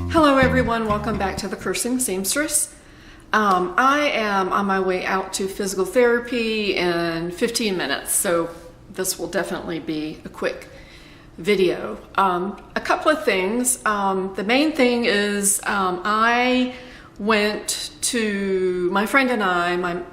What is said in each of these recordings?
Hello everyone, welcome back to the Cursing Seamstress. I am on my way out to physical therapy in 15 minutes, so this will definitely be a quick video. A couple of things. The main thing is I went to, my friend and I, my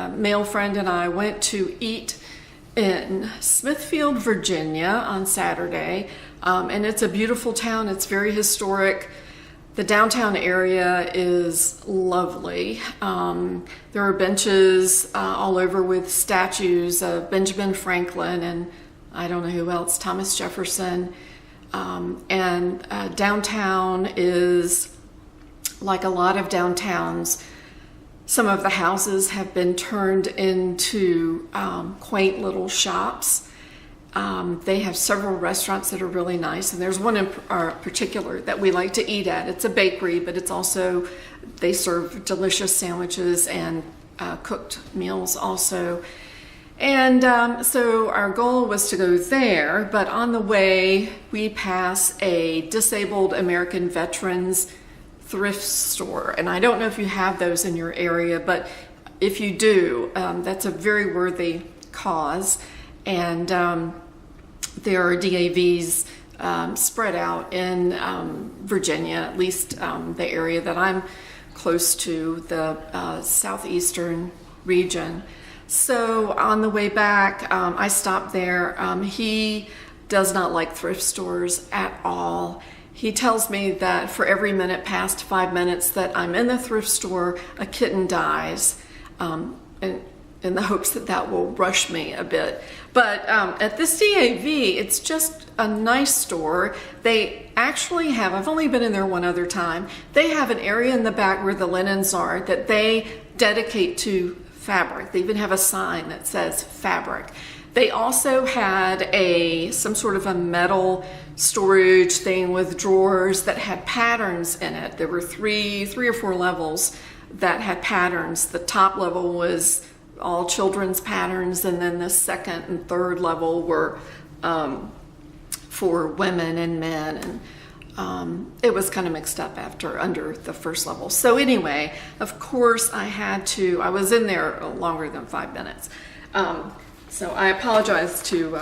male friend and I went to eat in Smithfield, Virginia on Saturday, and it's a beautiful town. It's very historic. The downtown area is lovely. There are benches all over with statues of Benjamin Franklin and I don't know who else, Thomas Jefferson. And downtown is like a lot of downtowns. Some of the houses have been turned into quaint little shops. They have several restaurants that are really nice, and there's one in particular that we like to eat at. It's a bakery, but it's also, they serve delicious sandwiches and cooked meals also. And so our goal was to go there, but on the way we pass a disabled American veterans thrift store. And I don't know if you have those in your area, but if you do, that's a very worthy cause. And there are DAVs spread out in Virginia, at least the area that I'm close to, the southeastern region. So on the way back, I stopped there. He does not like thrift stores at all. He tells me that for every minute past 5 minutes that I'm in the thrift store, a kitten dies. And in the hopes that that will rush me a bit. But at this DAV, it's just a nice store. They actually have, I've only been in there one other time, they have an area in the back where the linens are that they dedicate to fabric. They even have a sign that says fabric. They also had some sort of a metal storage thing with drawers that had patterns in it. There were three or four levels that had patterns. The top level was all children's patterns, and then the second and third level were for women and men, and it was kind of mixed up under the first level. So anyway, of course I was in there longer than 5 minutes. So I apologize to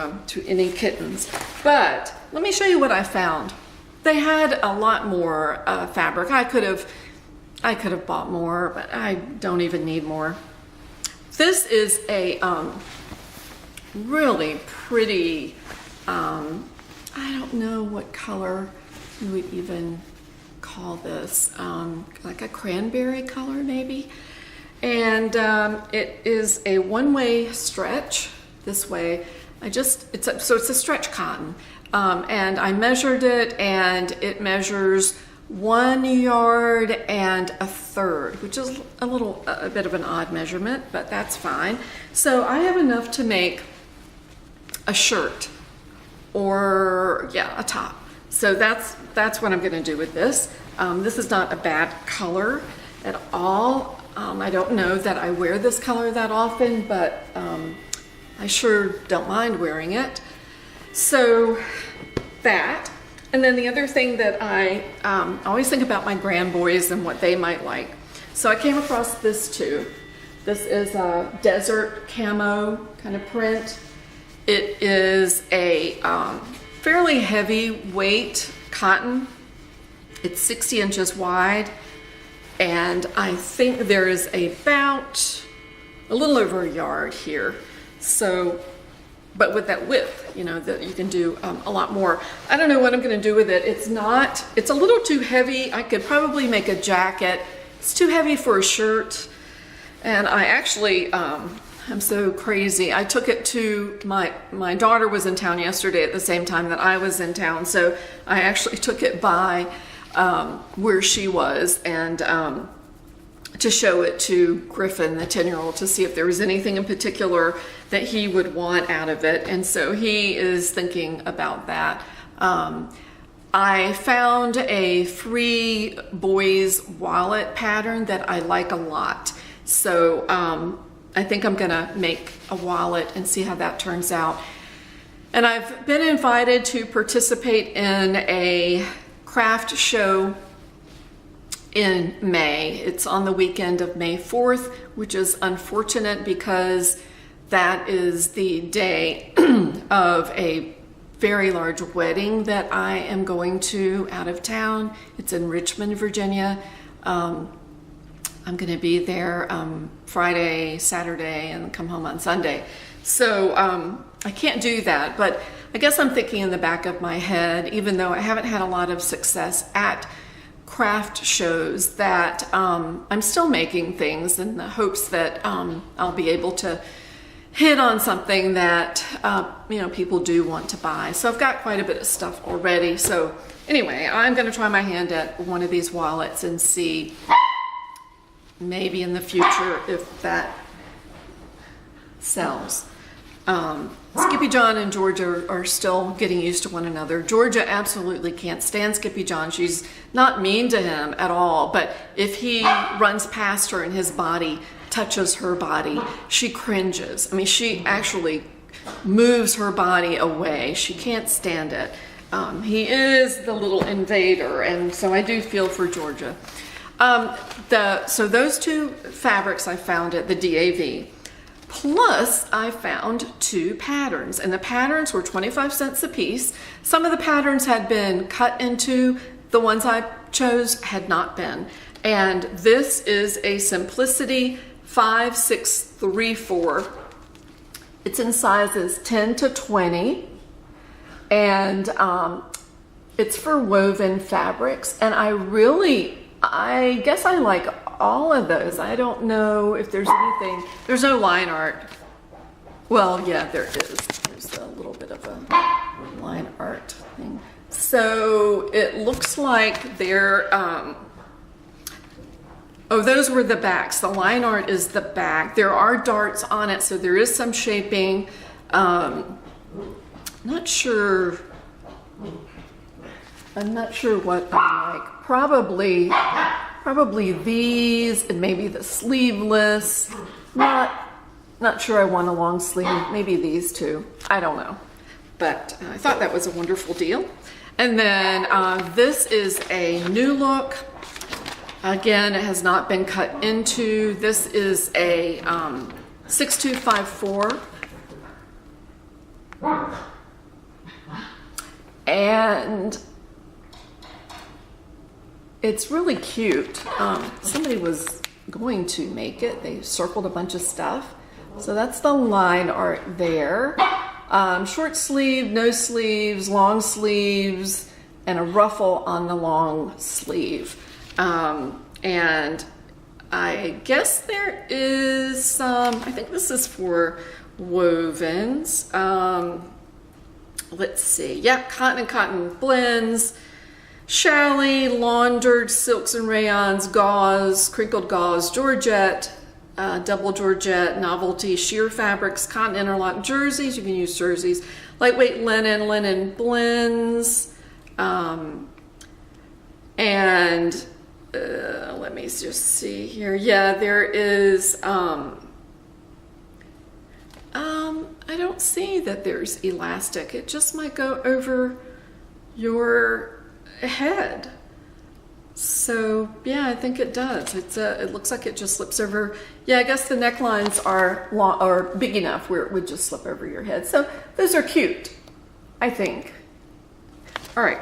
any kittens, but let me show you what I found. They had a lot more fabric. I could have bought more, but I don't even need more. This is a really pretty, I don't know what color you would even call this, like a cranberry color maybe. And it is a one-way stretch this way. It's a stretch cotton. And I measured it, and it measures 1 yard and a third, which is a bit of an odd measurement, but that's fine. So I have enough to make a shirt or a top. So that's what I'm going to do with this. This is not a bad color at all. I don't know that I wear this color that often, but I sure don't mind wearing it. So that. And then the other thing that I always think about my grandboys and what they might like. So I came across this too. This is a desert camo kind of print. It is a fairly heavy weight cotton. It's 60 inches wide. And I think there is about a little over a yard here. So, but with that width, that you can do a lot more. I don't know what I'm going to do with it. It's a little too heavy. I could probably make a jacket. It's too heavy for a shirt. And I actually, I'm so crazy. I took it to my daughter was in town yesterday at the same time that I was in town. So I actually took it by where she was and to show it to Griffin, the 10-year-old, to see if there was anything in particular that he would want out of it. And so he is thinking about that. I found a free boys wallet pattern that I like a lot. So I think I'm gonna make a wallet and see how that turns out. And I've been invited to participate in a craft show in May. It's on the weekend of May 4th, which is unfortunate because that is the day of a very large wedding that I am going to out of town. It's in Richmond, Virginia. I'm going to be there Friday, Saturday, and come home on Sunday. So I can't do that, but I guess I'm thinking in the back of my head, even though I haven't had a lot of success at craft shows, that I'm still making things in the hopes that I'll be able to hit on something that people do want to buy. So I've got quite a bit of stuff already. So anyway, I'm going to try my hand at one of these wallets and see maybe in the future if that sells. Skippy John and Georgia are still getting used to one another. Georgia absolutely can't stand Skippy John. She's not mean to him at all, but if he runs past her and his body touches her body, she cringes. I mean, she actually moves her body away. She can't stand it. He is the little invader, and so I do feel for Georgia. So those two fabrics I found at the DAV. Plus, I found two patterns, and the patterns were 25 cents a piece. Some of the patterns had been cut into, the ones I chose had not been. And this is a Simplicity 5634. It's in sizes 10 to 20, and it's for woven fabrics. And I guess I like all of those. I don't know if there's anything. There's no line art. Well, yeah, there is. There's a little bit of a line art thing. So it looks like they're, those were the backs. The line art is the back. There are darts on it, so there is some shaping. I'm not sure what I like. Probably these, and maybe the sleeveless. Not sure I want a long sleeve. Maybe these two. I don't know. But I thought that was a wonderful deal. And then this is a new look. Again, it has not been cut into. This is a 6254. And it's really cute. Somebody was going to make it. They circled a bunch of stuff. So that's the line art there. Short sleeve, no sleeves, long sleeves, and a ruffle on the long sleeve. And I guess there is some, I think this is for wovens. Let's see. Yeah, cotton and cotton blends. Challis, laundered silks and rayons, gauze, crinkled gauze, georgette, double georgette, novelty, sheer fabrics, cotton interlock jerseys. You can use jerseys. Lightweight linen, linen blends. And let me just see here. Yeah, there is, I don't see that there's elastic. It just might go over your head. So yeah, I think it does. It looks like it just slips over. Yeah, I guess the necklines are long or big enough where it would just slip over your head. So those are cute, I think. All right.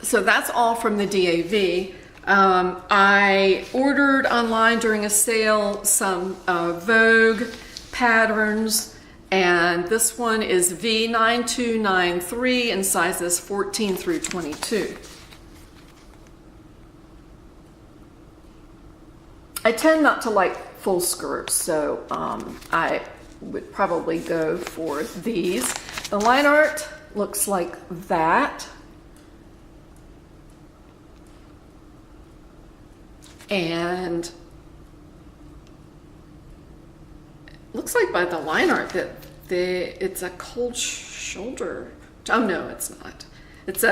So that's all from the DAV. I ordered online during a sale some Vogue patterns, and this one is V9293 in sizes 14 through 22. I tend not to like full skirts, so I would probably go for these. The line art looks like that. And looks like by the line art that it's a cold shoulder. Oh no, it's not. It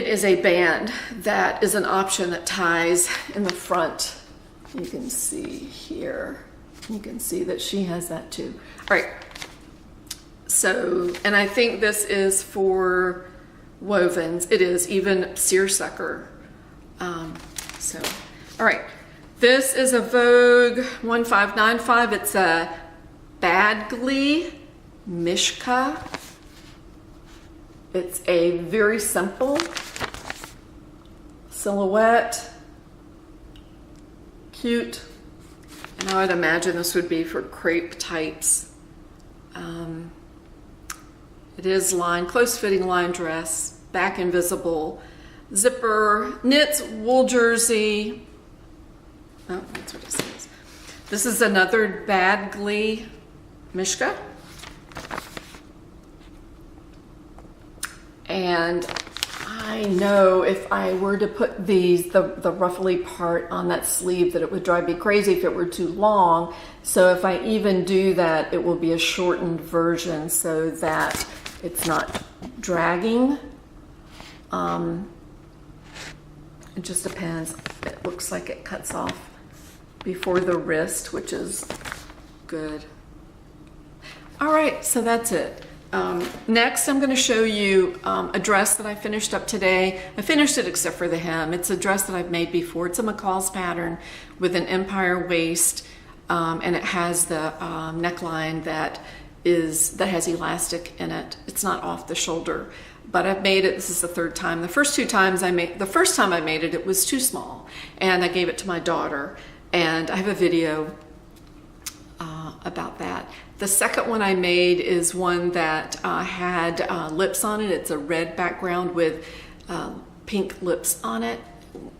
is a band that is an option that ties in the front You can see here, you can see that she has that too. All right, so, and I think this is for wovens. It is even seersucker. So, all right, this is a Vogue 1595. It's a Badgley Mishka. It's a very simple silhouette, cute, and I would imagine this would be for crepe types. It is lined, close-fitting line dress, back invisible, zipper, knits, wool jersey. Oh, that's what it says. This is another Badgley Mishka. And I know if I were to put these, the ruffly part on that sleeve, that it would drive me crazy if it were too long. So if I even do that, it will be a shortened version so that it's not dragging. It just depends. It looks like it cuts off before the wrist, which is good. All right, so that's it. Next, I'm going to show you a dress that I finished up today. I finished it except for the hem. It's a dress that I've made before. It's a McCall's pattern with an empire waist, and it has the neckline that has elastic in it. It's not off the shoulder, but I've made it. This is the third time. The first time I made it, it was too small, and I gave it to my daughter, and I have a video about that. The second one I made is one that had lips on it. It's a red background with pink lips on it,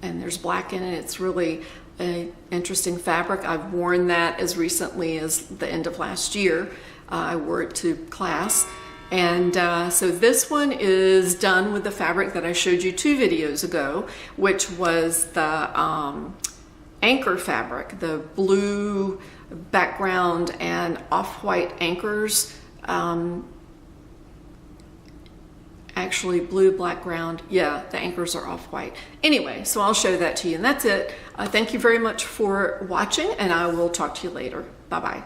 and there's black in it. It's really an interesting fabric. I've worn that as recently as the end of last year. I wore it to class. And so this one is done with the fabric that I showed you 2 videos ago, which was the anchor fabric, the blue background and off-white anchors. Actually blue background. Yeah, the anchors are off-white. Anyway, so I'll show that to you, and that's it. Thank you very much for watching, and I will talk to you later. Bye-bye.